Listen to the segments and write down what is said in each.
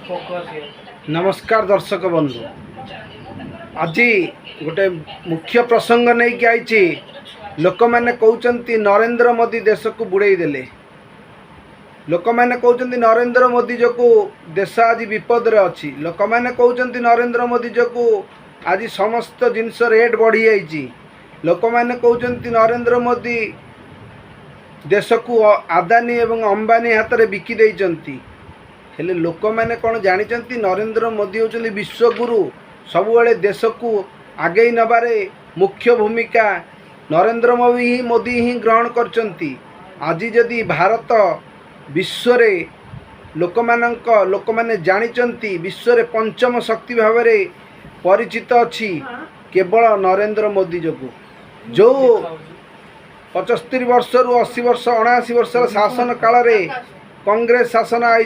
नमस्कार दर्शक बंधु, आज गोटे मुख्य प्रसंग नहीं कि आई लोक मैंने कहते नरेंद्र मोदी देश को बुड़े देले। लोक मैंने कहते नरेंद्र मोदी जो को देश आज विपद रे अच्छी। लोक मैंने कहते नरेंद्र मोदी जो को आज समस्त जिनस रेट बढ़ी जाइए। लोक मैंने कहते नरेंद्र मोदी देश को आदानी एवं अंबानी हाथ में बिकी देइचंती। हेले लोक मैंने कौन जानी नरेंद्र मोदी होचंती विश्वगुरु, सबुबले देश को आगे नबारे मुख्य भूमिका नरेंद्र मोदी ही ग्रहण करचंती। आज जदि भारत विश्व लोक मैंने जानी विश्व पंचम शक्ति भाव में परिचित अच्छी केवल नरेंद्र मोदी जो 75 वर्ष रु 80 वर्ष 79 वर्ष शासन काल रे कांग्रेस शासन आई,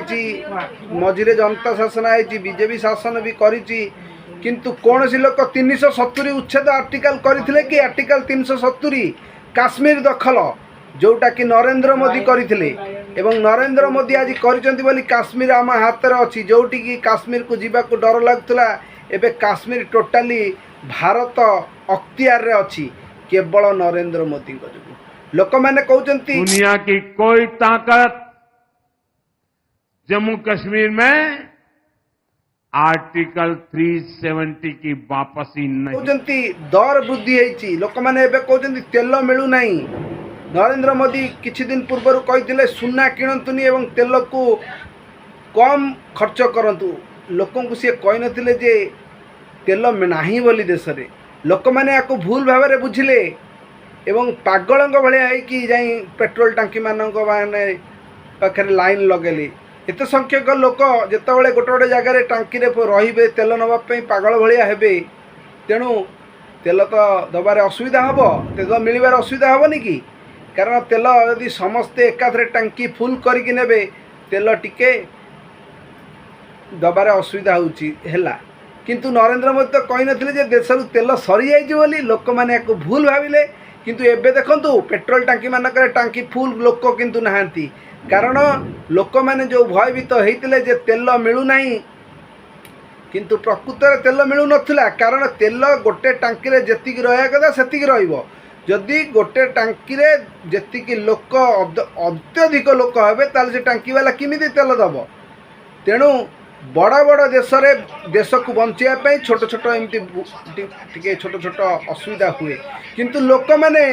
मझिरे जनता शासन आई, बीजेपी शासन भी करिछि। किंतु कौन सी लोक 370 उच्छेद आर्टिकल करथिले कि आर्टिकल 370 काश्मीर दखल जोटा कि नरेंद्र मोदी करथिले। एवं नरेंद्र मोदी आज करिसंती बोली काश्मीर आम हाथ में अच्छी। जोटी कि काश्मीर को जीवा को डर लगुला, एबे काश्मीर टोटाली भारत अख्तियार रे अच्छी केवल नरेंद्र मोदी को। लोक मैंने कहते दुनिया की कोई ताकत जम्मू कश्मीर में आर्टिकल 370 की वापसी नहीं। कहते दर वृद्धि होती। लोक मैंने कहते तेल मिलू नहीं। नरेंद्र मोदी किछि दिन पूर्व कहते सुना किणतुनी एवं तेल को कम खर्च करंतु। लोकंकु सी कही नथिले जे तेल नाही बोली देश रे। लोक मैंने याको भूल भाव में बुझिले एवं पागलंग भलिया कि जाई पेट्रोल टांकी मानक माने पाखरे लाइन लगेली। एत संख्यक लोक जितेबाला गोटे गोटे जगार टांकी रे तेल नवाई पागल भाया हेबे, तेणु तेल तो दबार असुविधा हम, तेल मिलबार असुविधा हेनी कि। कारण तेल यदि समस्ते एकाथरे टांकी फुल करके नेबे तेल टिके दबार असुविधा होला। किंतु नरेंद्र मोदी तो कही नथिले जे देश तेल सरी जाइए बोली। लोक मैंने भूल भाविले। किंतु एबे देखंतु पेट्रोल टांकी मानक टांकी फुल लोक किंतु नहांती। कारण लोक मैंने जो भयभीत होते जे तेल मिलू नहीं, किंतु प्रकृत में तेल मिलू नथिला। कारण तेल गोटे टांकी रे जेतिकी रहा कथा सेतिकी रहिबो। जदि गोटे टांकी रे जेतिकी लोक अत्यधिक लोक हेबे ताले से टांकी वाला किमिति तेल दब। तेणु बड़ बड़ देश को बचाई छोट छोट एमती छोट छोट असुविधा हुए। किंतु लोक मैंने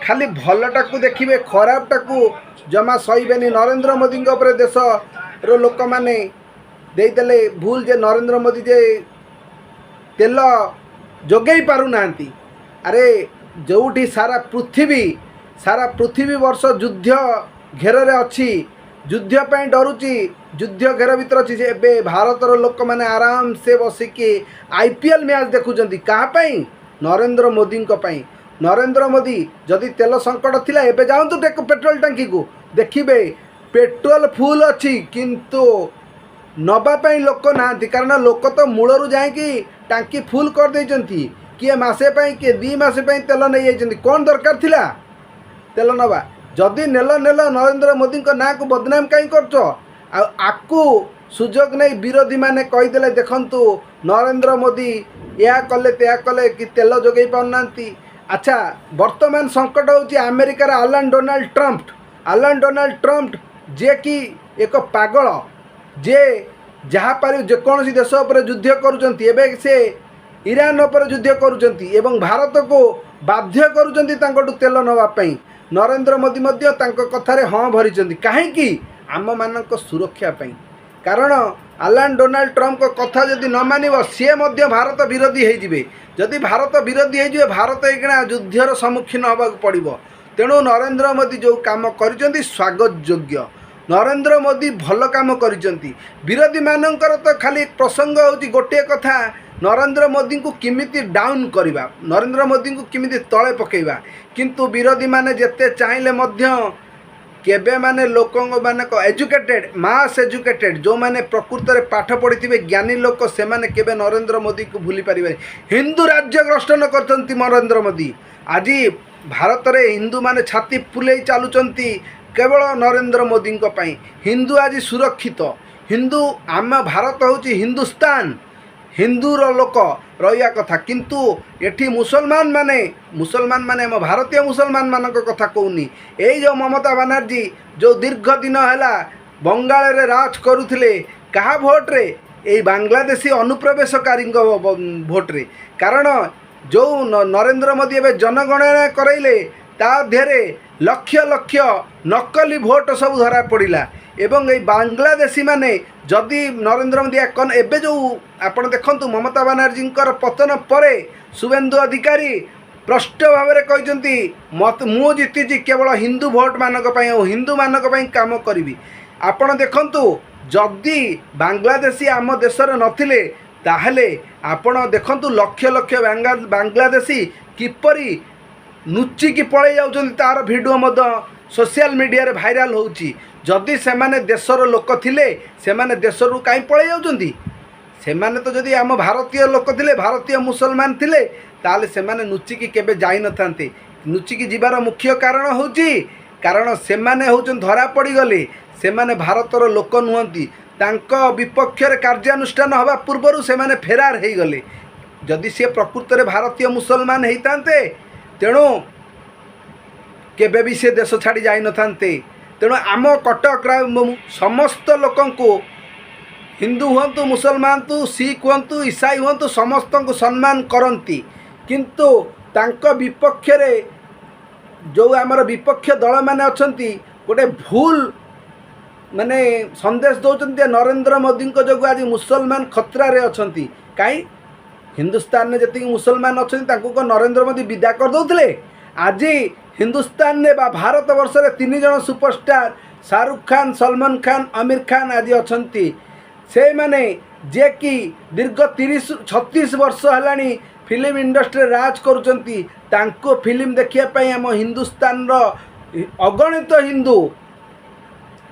खाली भलटा को देखिए, खराबटा को जमा सहीबेनी। नरेंद्र मोदी देश रो लोक मैंने देदेले भूल जे नरेंद्र मोदी जे तेल जोगई पारु नांती। अरे जोठी सारा पृथ्वी वर्ष युद्ध घेर रे अच्छी, युद्ध पे डरुची, युद्ध घेर भीतर अच्छी। एबे भारतर लोक मैंने आराम से बसिकी आईपीएल मैच देखुचंती। कापाई? नरेंद्र मोदी पाई। नरेंद्र मोदी जदि तेल संकट थिला एबे जाऊँ पेट्रोल टांकी को देखिए पेट्रोल फुल अच्छी, किंतु नवापाई लोक नांती। कारण लोक तो मूलरू जाकि टांकी फुल कर देइचंती। किए मासे पाई किए 2 मास तेल नहीं जाइचंती। कौन दरकार थिला तेल नवा? जदि नेल नरेंद्र मोदी ना को बदनाम कहीं करछ? आकु सुजोग नहीं विरोधी माने कहीदेले देखंतु नरेंद्र मोदी या कले त्या कले कि तेल जोगई पाउनांती। अच्छा, वर्तमान संकट होची अमेरिकार आलन डोनाल्ड ट्रम्प जे कि एक पागल जे जहाँ पारि जेकोसी देश पर युद्ध करुचंती। एबे से ईरान पर युद्ध करुचंती एवं भारत को बाध्य करुचंती तांकटू तेल नवा पई। नरेंद्र मोदी मध्य तांको कथारे हाँ भरिचंती। काहेकि? आम मानक सुरक्षा पई। कारण आलन डोनाल्ड ट्रम्प को कथा जदि न मानिब सी मध्य भारत विरोधी हो जिवे। जदि भारत विरोधी हो जिवे भारत एगणा युद्धर सम्मुखीन होगा पड़ो। तेणु नरेंद्र मोदी जो काम करिसेंती स्वागत योग्य। नरेंद्र मोदी भल काम करिसेंती। विरोधी मानकर तो खाली प्रसंग होची गोटे कथा, नरेंद्र मोदी को किमिति डाउन करवा, नरेंद्र मोदी को किमिति तले पकेवा। किंतु विरोधी माने जेते चाहिले मध्य केबे माने लोकों माने एजुकेटेड मास एजुकेटेड जो माने प्रकृत में पाठ पढ़ी ज्ञानी लोक से माने केबे नरेंद्र मोदी को भूली पारे। हिंदू राज्य ग्रस्त न करते नरेंद्र मोदी। आज भारत में हिंदू माने छाती फुले चलुचंती केवल नरेंद्र मोदी। हिंदू आज सुरक्षित, हिंदू आम भारत हूँ हिंदुस्तान हिंदूर लोक रहा कथा किंतु एठी मुसलमान माने आम भारतीय मुसलमान मान कथा कहूनी यही जो ममता बनर्जी जो दीर्घ दिन है बंगाल रे राज करुले क्या भोट्रे यही बांग्लादेशी अनुप्रवेशकारी भोट्रे कारण जो नरेंद्र मोदी एवं जनगणना करैले ता देहरे लक्ष लक्ष नकली भोट सब धरा पड़ा एवं ये बांग्लादेशी माने जदि नरेंद्र मोदी एबे जो आपण देखंतु ममता बनर्जी पतन परे शुभेन्दु अधिकारी स्पष्ट भाव में कहते मत मु जीति केवल हिंदू भोट मानक और हिंदू मानक काम करी आपण देखंतु जदि बांग्लादेशी आम देशर नथिले ताहले आपण देखंतु लक्ष लक्ष बांग्लादेशी किपरि नुचिकी पड़े जाउछन्ति तार भिडियो मद सोशल मीडिया रे भाइराल होउची जदि से माने देशर लोक थिले से माने देशरू कहीं पड़े जाउछन्ति से माने तो जदि आम भारतीय लोक थिले भारतीय मुसलमान थिले ताले से माने नुचिकी केबे जाई न थांते नुचिकी जीवार मुख्य कारण होउची कारण से माने होउछन धरा पड़ी गले से माने भारतर लोक नुहंती तांको विपक्ष रे कार्यानुष्ठान हवा पूर्वरु से माने फेरार हे गले जदि से प्रकृत रे भारतीय मुसलमान हेइतांते तेणु केबे भी से देश छाड़ी जाई न थांते तेणु आम कटक समस्त लोकंकु हिंदू हुंतु मुसलमान तो सिख हुंतु ईसाई हुंतु समस्त को सम्मान करती किंतु तांको विपक्ष रे जो आमर विपक्ष दल माने अछंती गोटे भूल माने संदेश दौरान नरेंद्र मोदी जो आज मुसलमान खतरा रे अछंती कहीं हिंदुस्तान में जी मुसलमान अच्छा नरेंद्र मोदी विदा कर दौले आज हिंदुस्तान ने बा भारत वर्ष रे 3 जन सुपरस्टार शाहरुख खान सलमान खान आमिर खान आज अच्छा से माने जे कि दीर्घ 36 वर्ष है फिल्म इंडस्ट्री राज करुचंती तांको फिल्म देखिया आम हिंदुस्तान रो अगणित हिंदू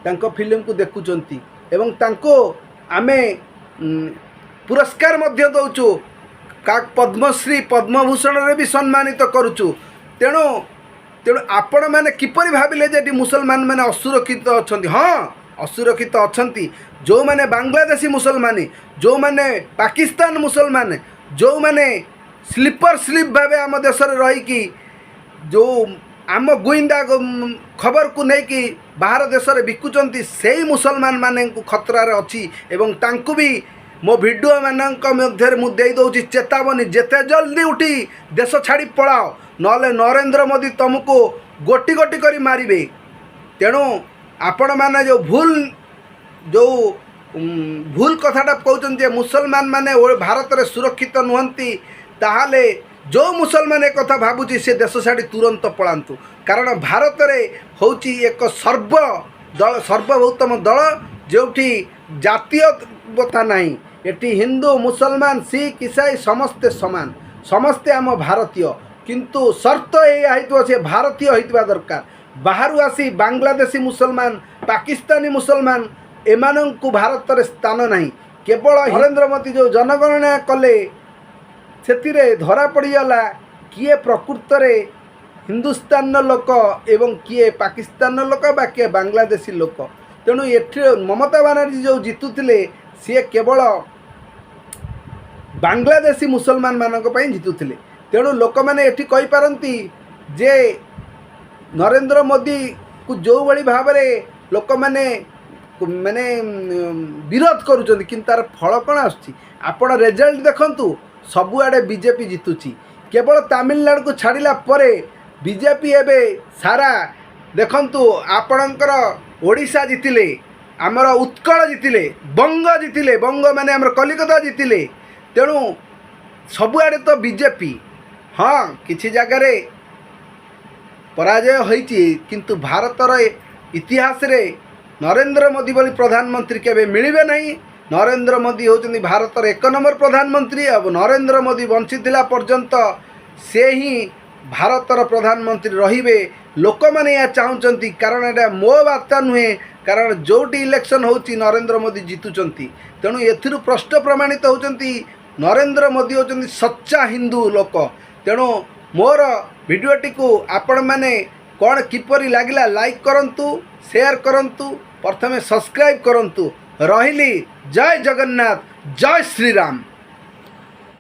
तांको फिल्म को देखुचंती एवं तांको आमे पुरस्कार मध्य दौचु का पद्मश्री पद्मभूषण रे भी सम्मानित करुचु तेणु तेणु आपण मैंने किपरि भाविले जे मुसलमान मैंने असुरक्षित अच्छा हाँ असुरक्षित अच्छा जो मैंने बांग्लादेशी मुसलमान जो मैंने पाकिस्तान मुसलमान जो मैंने स्लीपर स्लीप भाव आम देश रहीकि जो आम गुइंदा खबर को लेकिन बाहर देश में बिकुचंती से मुसलमान मान खतरार अच्छी एवं तांकु भी मो भिडियो मानक मध्य मुझे दौची चेतावनी जेते जल्दी उठी देश छाड़ी पलाओ नले नरेंद्र मोदी तुमको गोटी गोटी करी मारिबे तेणु आपण मैंने जो भूल कथाटा कहते मुसलमान माने भारत में सुरक्षित नुहंती ताहाले जो मुसलमान एक कथा भावुची से देश छाड़ी तुरंत पलांतु कारण भारत में होची एक सर्वभौतम दल जोठी जातीयता नहीं एटी हिंदू मुसलमान सिख ईसाई समस्ते समान समस्ते आम भारतीय किंतु शर्त यही से भारतीय होइतबा दरकार बाहर आसी बांग्लादेशी मुसलमान पाकिस्तानी मुसलमान एमानंकु भारत रे स्थान नहीं केवल नरेंद्र मोदी जो जनगणना कले से धरा पड़गला किए प्रकृत रे हिंदुस्तान लोक एवं किए पाकिस्तान लोक बा किए बांग्लादेशी लोक तेणु ये ममता बनर्जी जो जीतुले सी केवल बांग्लादेशी मुसलमान मानक जीतुले तेणु लोक मैंने ये कहीपारती जे नरेंद्र मोदी को जो भाई भाव में लोक मैंने माने विरोध करुँच कि तार फल कौन आपण रिजल्ट देखंतु सबुआड़े बीजेपी जीतुची केवल तमिलनाडु को छाड़िला परे बीजेपी एबे सारा देखंतु आपणकर ओडिशा जीतिले आमर उत्कल जीतिले बंग माने आमर कलिकता जीतिले तेणु सबुआड़े तो बीजेपी हाँ किसी जगार पराजय होइछि किंतु भारतर इतिहास रे नरेंद्र मोदी बोली प्रधानमंत्री केबे मिलिबे नहीं नरेंद्र मोदी होचंदी भारतर 1 नंबर प्रधानमंत्री अब नरेंद्र मोदी बंचिथिला पर्यंत से ही भारतर प्रधानमंत्री रहिबे लोक माने या चाहुचंती कारण एटा मो वार्ता नुहे कारण जोटी इलेक्शन होची नरेंद्र मोदी जीतुचंती तेणु एथिरु प्रष्ट प्रमाणित होचंती नरेंद्र मोदी होचंदी सच्चा हिंदू लोक तेणु मोर भिडियोटी को आपण माने कौन किपरि लागिला लाइक करंतु शेयर करंतु प्रथमे सब्सक्राइब करंतु ରହିଲି। ଜୟ ଜଗନ୍ନାଥ, ଜୟ ଶ୍ରୀରାମ।